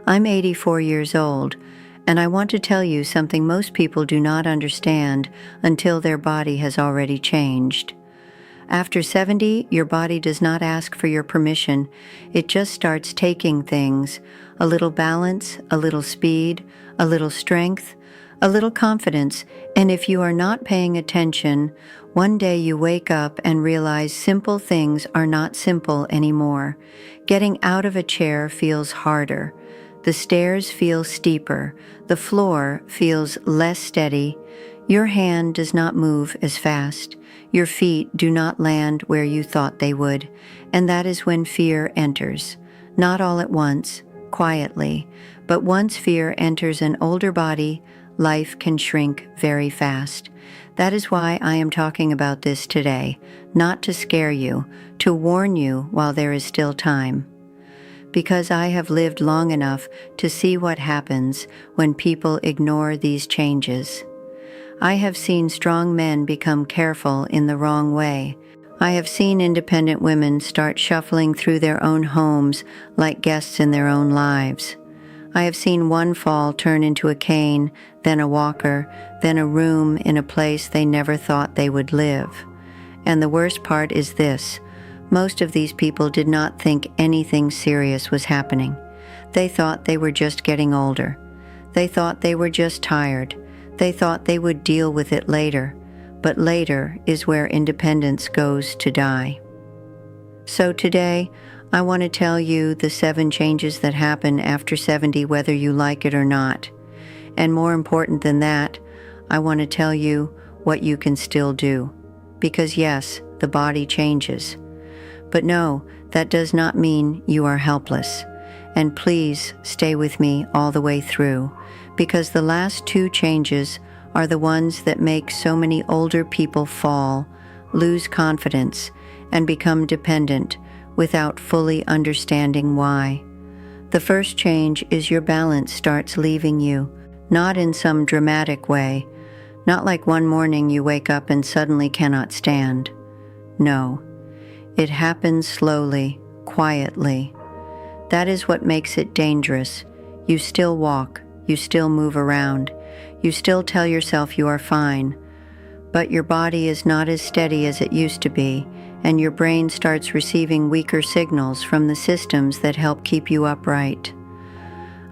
I'm 84 years old, and I want to tell you something most people do not understand until their body has already changed. After 70, your body does not ask for your permission. It just starts taking things: a little balance, a little speed, a little strength, a little confidence, and if you are not paying attention, one day you wake up and realize simple things are not simple anymore. Getting out of a chair feels harder. The stairs feel steeper. The floor feels less steady. Your hand does not move as fast. Your feet do not land where you thought they would. And that is when fear enters. Not all at once, quietly. But once fear enters an older body, life can shrink very fast. That is why I am talking about this today. Not to scare you, to warn you while there is still time. Because I have lived long enough to see what happens when people ignore these changes. I have seen strong men become careful in the wrong way. I have seen independent women start shuffling through their own homes like guests in their own lives. I have seen one fall turn into a cane, then a walker, then a room in a place they never thought they would live. And the worst part is this: most of these people did not think anything serious was happening. They thought they were just getting older. They thought they were just tired. They thought they would deal with it later. But later is where independence goes to die. So today, I want to tell you the 7 changes that happen after 70, whether you like it or not. And more important than that, I want to tell you what you can still do. Because yes, the body changes. But no, that does not mean you are helpless. And please stay with me all the way through, because the last 2 changes are the ones that make so many older people fall, lose confidence, and become dependent without fully understanding why. The first change is your balance starts leaving you, not in some dramatic way, not like one morning you wake up and suddenly cannot stand. No. It happens slowly, quietly. That is what makes it dangerous. You still walk, you still move around, you still tell yourself you are fine, but your body is not as steady as it used to be, and your brain starts receiving weaker signals from the systems that help keep you upright.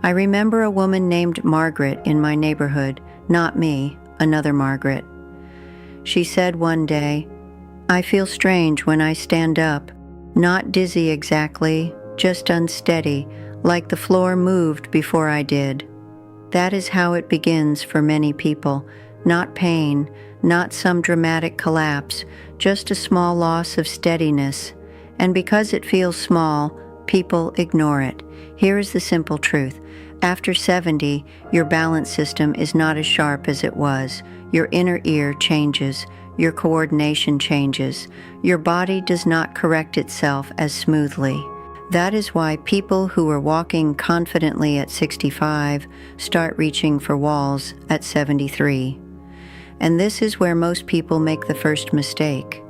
I remember a woman named Margaret in my neighborhood, not me, another Margaret. She said one day, "I feel strange when I stand up, not dizzy exactly, just unsteady, like the floor moved before I did." That is how it begins for many people. Not pain, not some dramatic collapse, just a small loss of steadiness. And because it feels small, people ignore it. Here is the simple truth. After 70, your balance system is not as sharp as it was. Your inner ear changes. Your coordination changes. Your body does not correct itself as smoothly. That is why people who are walking confidently at 65 start reaching for walls at 73. And this is where most people make the first mistake.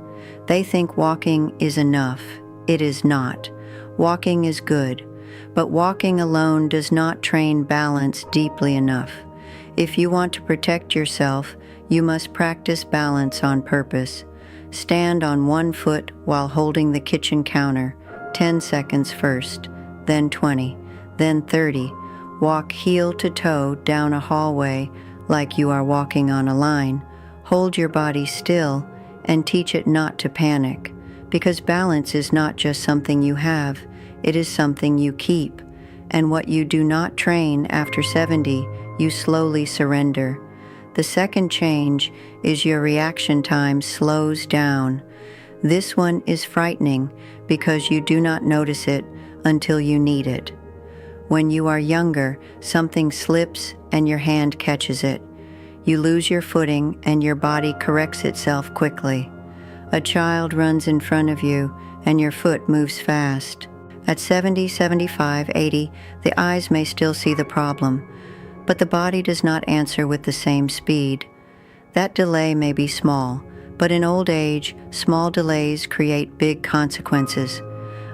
They think walking is enough. It is not. Walking is good, but walking alone does not train balance deeply enough. If you want to protect yourself, you must practice balance on purpose. Stand on one foot while holding the kitchen counter, 10 seconds first, then 20, then 30. Walk heel to toe down a hallway like you are walking on a line. Hold your body still and teach it not to panic, because balance is not just something you have, it is something you keep. And what you do not train after 70, you slowly surrender. The second change is your reaction time slows down. This one is frightening because you do not notice it until you need it. When you are younger, something slips and your hand catches it. You lose your footing and your body corrects itself quickly. A child runs in front of you and your foot moves fast. At 70, 75, 80, the eyes may still see the problem, but the body does not answer with the same speed. That delay may be small, but in old age, small delays create big consequences.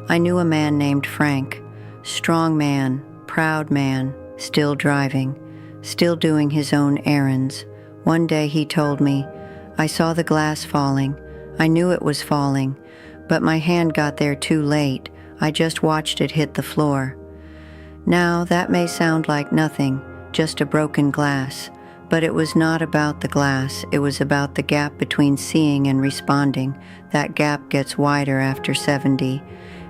I knew a man named Frank, strong man, proud man, still driving, still doing his own errands. One day he told me, "I saw the glass falling. I knew it was falling, but my hand got there too late. I just watched it hit the floor." Now, that may sound like nothing, just a broken glass, but it was not about the glass. It was about the gap between seeing and responding. That gap gets wider after 70.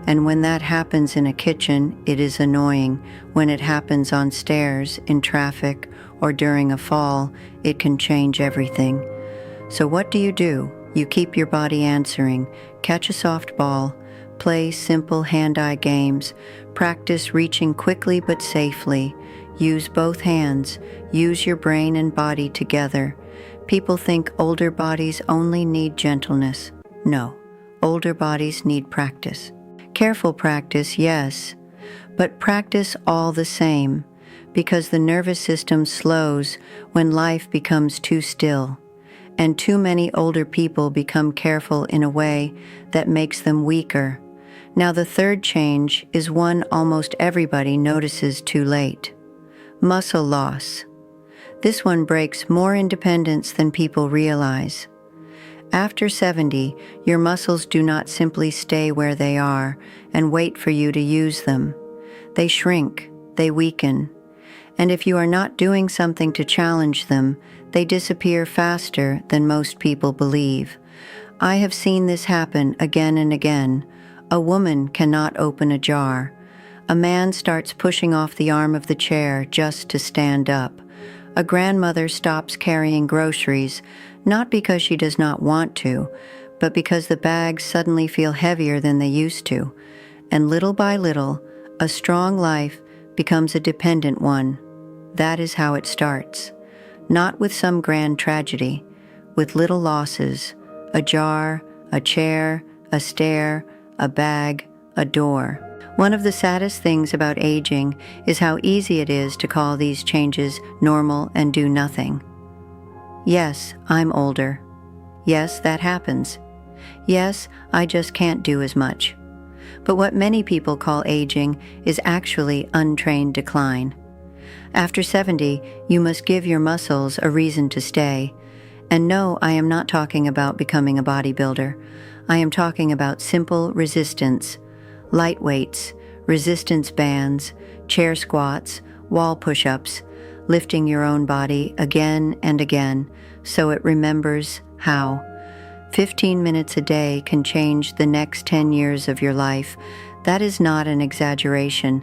And when that happens in a kitchen, it is annoying. When it happens on stairs, in traffic, or during a fall, it can change everything. So what do? You keep your body answering. Catch a softball. Play simple hand-eye games. Practice reaching quickly but safely. Use both hands. Use your brain and body together. People think older bodies only need gentleness. No, older bodies need practice. Careful practice, yes, but practice all the same, because the nervous system slows when life becomes too still, and too many older people become careful in a way that makes them weaker. Now, the third change is one almost everybody notices too late: muscle loss. This one breaks more independence than people realize. After 70, your muscles do not simply stay where they are and wait for you to use them. They shrink, they weaken, and if you are not doing something to challenge them, they disappear faster than most people believe. I have seen this happen again and again. A woman cannot open a jar. A man starts pushing off the arm of the chair just to stand up. A grandmother stops carrying groceries, not because she does not want to, but because the bags suddenly feel heavier than they used to. And little by little, a strong life becomes a dependent one. That is how it starts. Not with some grand tragedy, with little losses: a jar, a chair, a stair, a bag, a door. One of the saddest things about aging is how easy it is to call these changes normal and do nothing. Yes, I'm older. Yes, that happens. Yes, I just can't do as much. But what many people call aging is actually untrained decline. After 70, you must give your muscles a reason to stay. And no, I am not talking about becoming a bodybuilder. I am talking about simple resistance, light weights, resistance bands, chair squats, wall push-ups, lifting your own body again and again so it remembers how. 15 minutes a day can change the next 10 years of your life. That is not an exaggeration.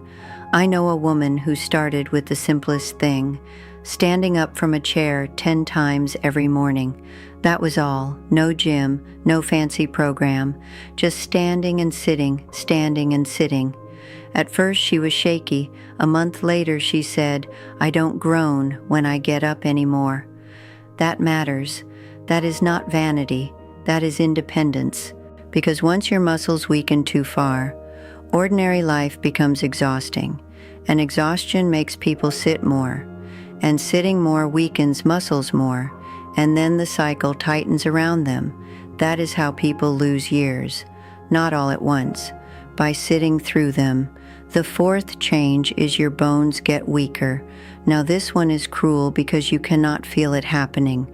I know a woman who started with the simplest thing: standing up from a chair 10 times every morning. That was all. No gym, no fancy program, just standing and sitting, standing and sitting. At first she was shaky. A month later she said, "I don't groan when I get up anymore." That matters. That is not vanity. That is independence. Because once your muscles weaken too far, ordinary life becomes exhausting, and exhaustion makes people sit more, and sitting more weakens muscles more, and then the cycle tightens around them. That is how people lose years, not all at once, by sitting through them. The fourth change is your bones get weaker. Now this one is cruel because you cannot feel it happening.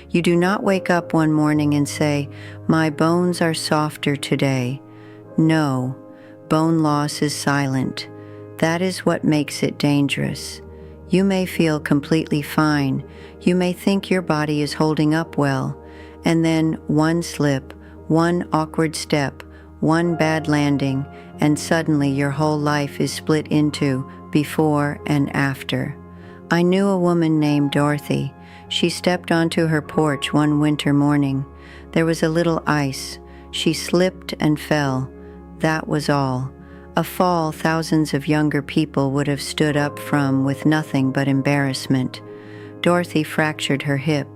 You do not wake up one morning and say, "My bones are softer today." No, bone loss is silent. That is what makes it dangerous. You may feel completely fine. You may think your body is holding up well, and then one slip, one awkward step, one bad landing, and suddenly your whole life is split into before and after. I knew a woman named Dorothy. She stepped onto her porch one winter morning. There was a little ice. She slipped and fell. That was all. A fall thousands of younger people would have stood up from with nothing but embarrassment. Dorothy fractured her hip,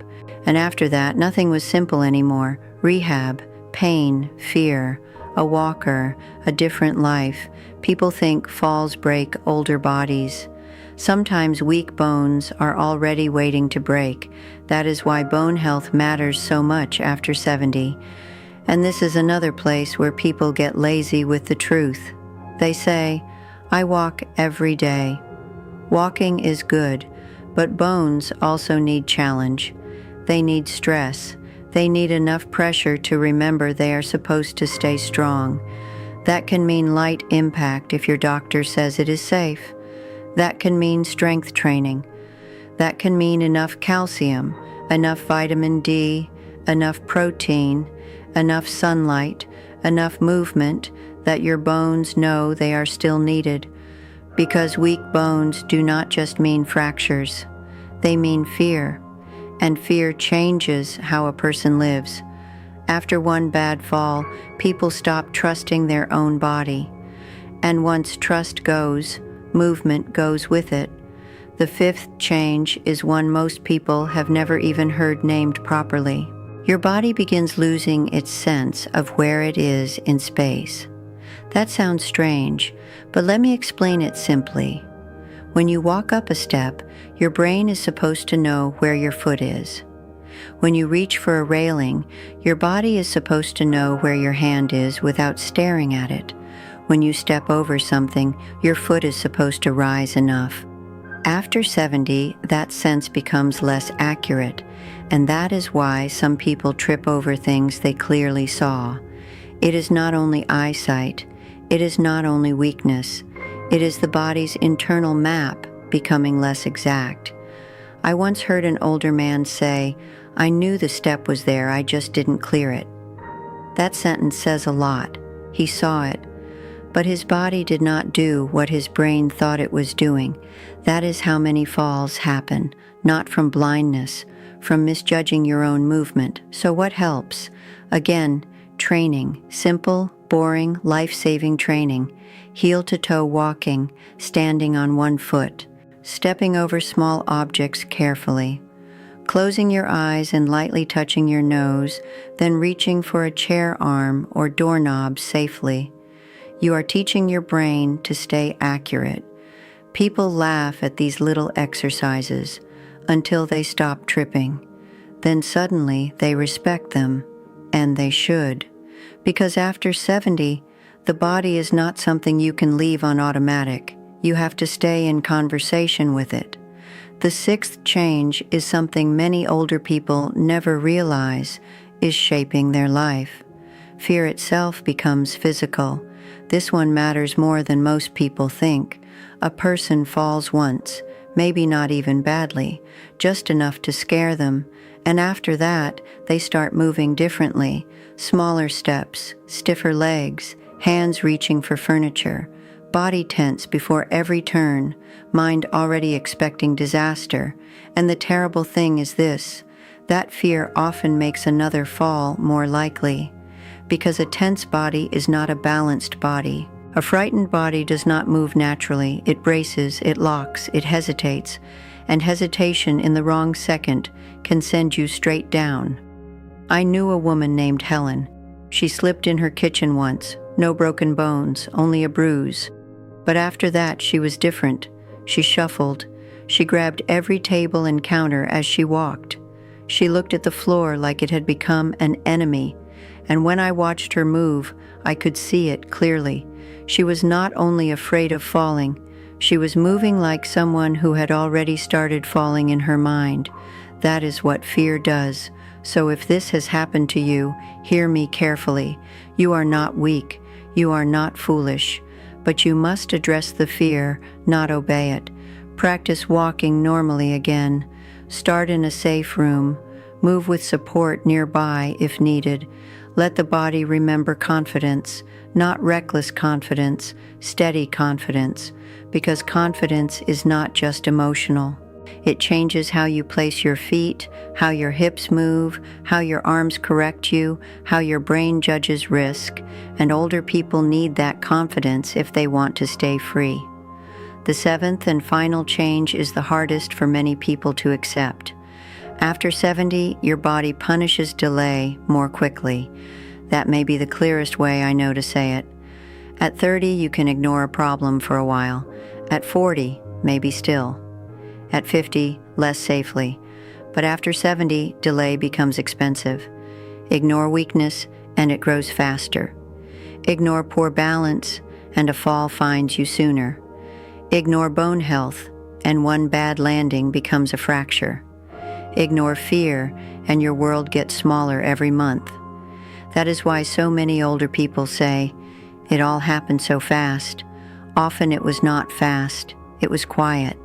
and after that, nothing was simple anymore. Rehab, pain, fear, a walker, a different life. People think falls break older bodies. Sometimes weak bones are already waiting to break. That is why bone health matters so much after 70. And this is another place where people get lazy with the truth. They say, "I walk every day." Walking is good, but bones also need challenge. They need stress. They need enough pressure to remember they are supposed to stay strong. That can mean light impact if your doctor says it is safe. That can mean strength training. That can mean enough calcium, enough vitamin D, enough protein, enough sunlight, enough movement that your bones know they are still needed. Because weak bones do not just mean fractures. They mean fear. And fear changes how a person lives. After one bad fall, people stop trusting their own body. And once trust goes, movement goes with it. The fifth change is one most people have never even heard named properly. Your body begins losing its sense of where it is in space. That sounds strange, but let me explain it simply. When you walk up a step, your brain is supposed to know where your foot is. When you reach for a railing, your body is supposed to know where your hand is without staring at it. When you step over something, your foot is supposed to rise enough. After 70, that sense becomes less accurate, and that is why some people trip over things they clearly saw. It is not only eyesight, it is not only weakness, it is the body's internal map becoming less exact. I once heard an older man say, "I knew the step was there, I just didn't clear it." That sentence says a lot. He saw it, but his body did not do what his brain thought it was doing. That is how many falls happen, not from blindness, from misjudging your own movement. So what helps? Again, training, simple, boring, life-saving training, heel-to-toe walking, standing on one foot, stepping over small objects carefully, closing your eyes and lightly touching your nose, then reaching for a chair arm or doorknob safely. You are teaching your brain to stay accurate. People laugh at these little exercises until they stop tripping. Then suddenly they respect them, and they should. Because after 70, the body is not something you can leave on automatic. You have to stay in conversation with it. The sixth change is something many older people never realize is shaping their life. Fear itself becomes physical. This one matters more than most people think. A person falls once, maybe not even badly, just enough to scare them, and after that, they start moving differently. Smaller steps, stiffer legs, hands reaching for furniture, body tense before every turn, mind already expecting disaster. And the terrible thing is this, that fear often makes another fall more likely, because a tense body is not a balanced body. A frightened body does not move naturally. It braces, it locks, it hesitates, and hesitation in the wrong second can send you straight down. I knew a woman named Helen. She slipped in her kitchen once, no broken bones, only a bruise. But after that, she was different. She shuffled. She grabbed every table and counter as she walked. She looked at the floor like it had become an enemy, and when I watched her move, I could see it clearly. She was not only afraid of falling, she was moving like someone who had already started falling in her mind. That is what fear does. So if this has happened to you, hear me carefully. You are not weak. You are not foolish. But you must address the fear, not obey it. Practice walking normally again. Start in a safe room. Move with support nearby if needed. Let the body remember confidence, not reckless confidence, steady confidence, because confidence is not just emotional. It changes how you place your feet, how your hips move, how your arms correct you, how your brain judges risk, and older people need that confidence if they want to stay free. The seventh and final change is the hardest for many people to accept. After 70, your body punishes delay more quickly. That may be the clearest way I know to say it. At 30, you can ignore a problem for a while. At 40, maybe still. At 50, less safely. But after 70, delay becomes expensive. Ignore weakness, and it grows faster. Ignore poor balance, and a fall finds you sooner. Ignore bone health, and one bad landing becomes a fracture. Ignore fear, and your world gets smaller every month. That is why so many older people say, "It all happened so fast." Often it was not fast, it was quiet.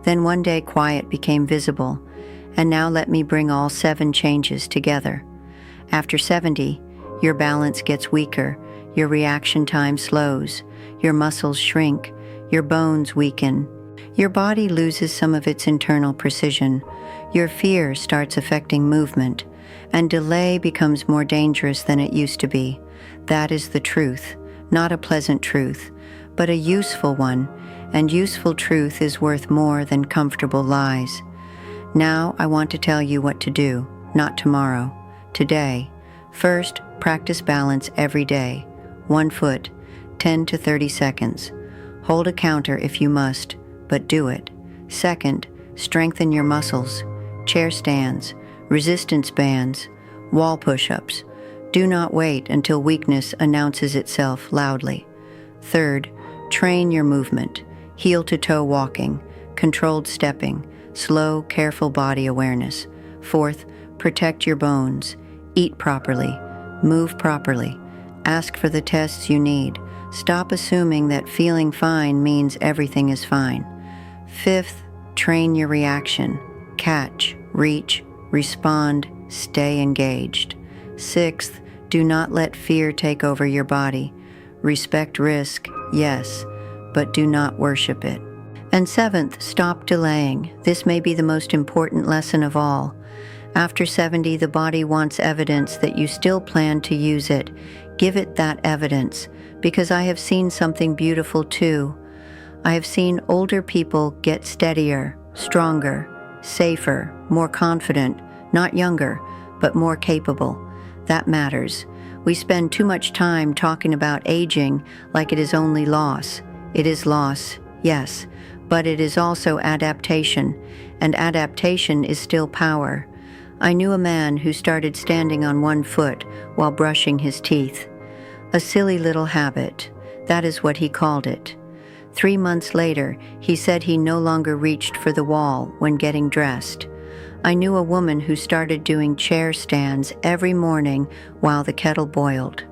Then one day quiet became visible, and now let me bring all 7 changes together. After 70, your balance gets weaker, your reaction time slows, your muscles shrink, your bones weaken, your body loses some of its internal precision, your fear starts affecting movement, and delay becomes more dangerous than it used to be. That is the truth, not a pleasant truth, but a useful one, and useful truth is worth more than comfortable lies. Now I want to tell you what to do, not tomorrow, today. First, practice balance every day. 1 foot, 10 to 30 seconds. Hold a counter if you must, but do it. Second, strengthen your muscles. Chair stands, resistance bands, wall push-ups. Do not wait until weakness announces itself loudly. Third, train your movement. Heel-to-toe walking, controlled stepping, slow, careful body awareness. Fourth, protect your bones. Eat properly. Move properly. Ask for the tests you need. Stop assuming that feeling fine means everything is fine. Fifth, train your reaction. Catch, reach, respond, stay engaged. Sixth, do not let fear take over your body. Respect risk, yes, but do not worship it. And seventh, stop delaying. This may be the most important lesson of all. After 70, the body wants evidence that you still plan to use it. Give it that evidence, because I have seen something beautiful too. I have seen older people get steadier, stronger, safer, more confident, not younger, but more capable. That matters. We spend too much time talking about aging like it is only loss. It is loss, yes, but it is also adaptation, and adaptation is still power. I knew a man who started standing on 1 foot while brushing his teeth. A silly little habit, that is what he called it. 3 months later, he said he no longer reached for the wall when getting dressed. I knew a woman who started doing chair stands every morning while the kettle boiled.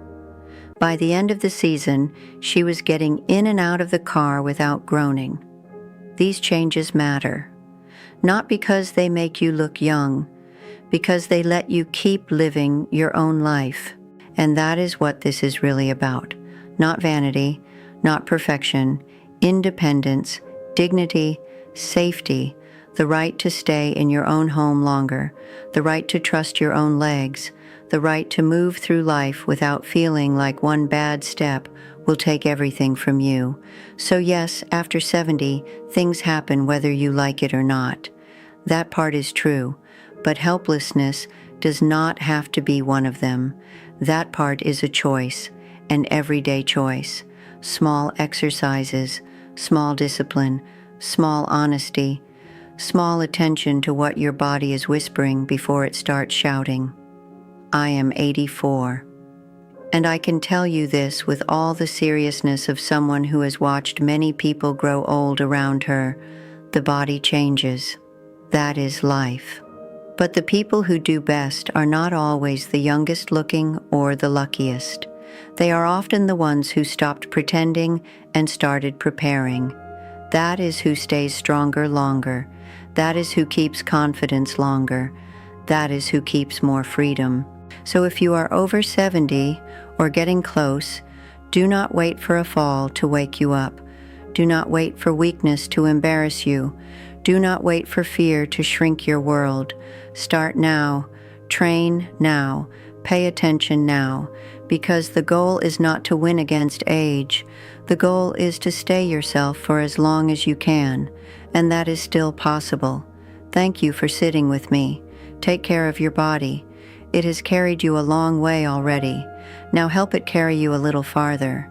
By the end of the season, she was getting in and out of the car without groaning. These changes matter, not because they make you look young, because they let you keep living your own life. And that is what this is really about. Not vanity, not perfection, independence, dignity, safety, the right to stay in your own home longer, the right to trust your own legs, the right to move through life without feeling like one bad step will take everything from you. So yes, after 70, things happen whether you like it or not. That part is true, but helplessness does not have to be one of them. That part is a choice, an everyday choice. Small exercises, small discipline, small honesty, small attention to what your body is whispering before it starts shouting. I am 84. And I can tell you this with all the seriousness of someone who has watched many people grow old around her. The body changes. That is life. But the people who do best are not always the youngest looking or the luckiest. They are often the ones who stopped pretending and started preparing. That is who stays stronger longer. That is who keeps confidence longer. That is who keeps more freedom. So if you are over 70 or getting close, do not wait for a fall to wake you up. Do not wait for weakness to embarrass you. Do not wait for fear to shrink your world. Start now. Train now. Pay attention now. Because the goal is not to win against age. The goal is to stay yourself for as long as you can. And that is still possible. Thank you for sitting with me. Take care of your body. It has carried you a long way already. Now help it carry you a little farther.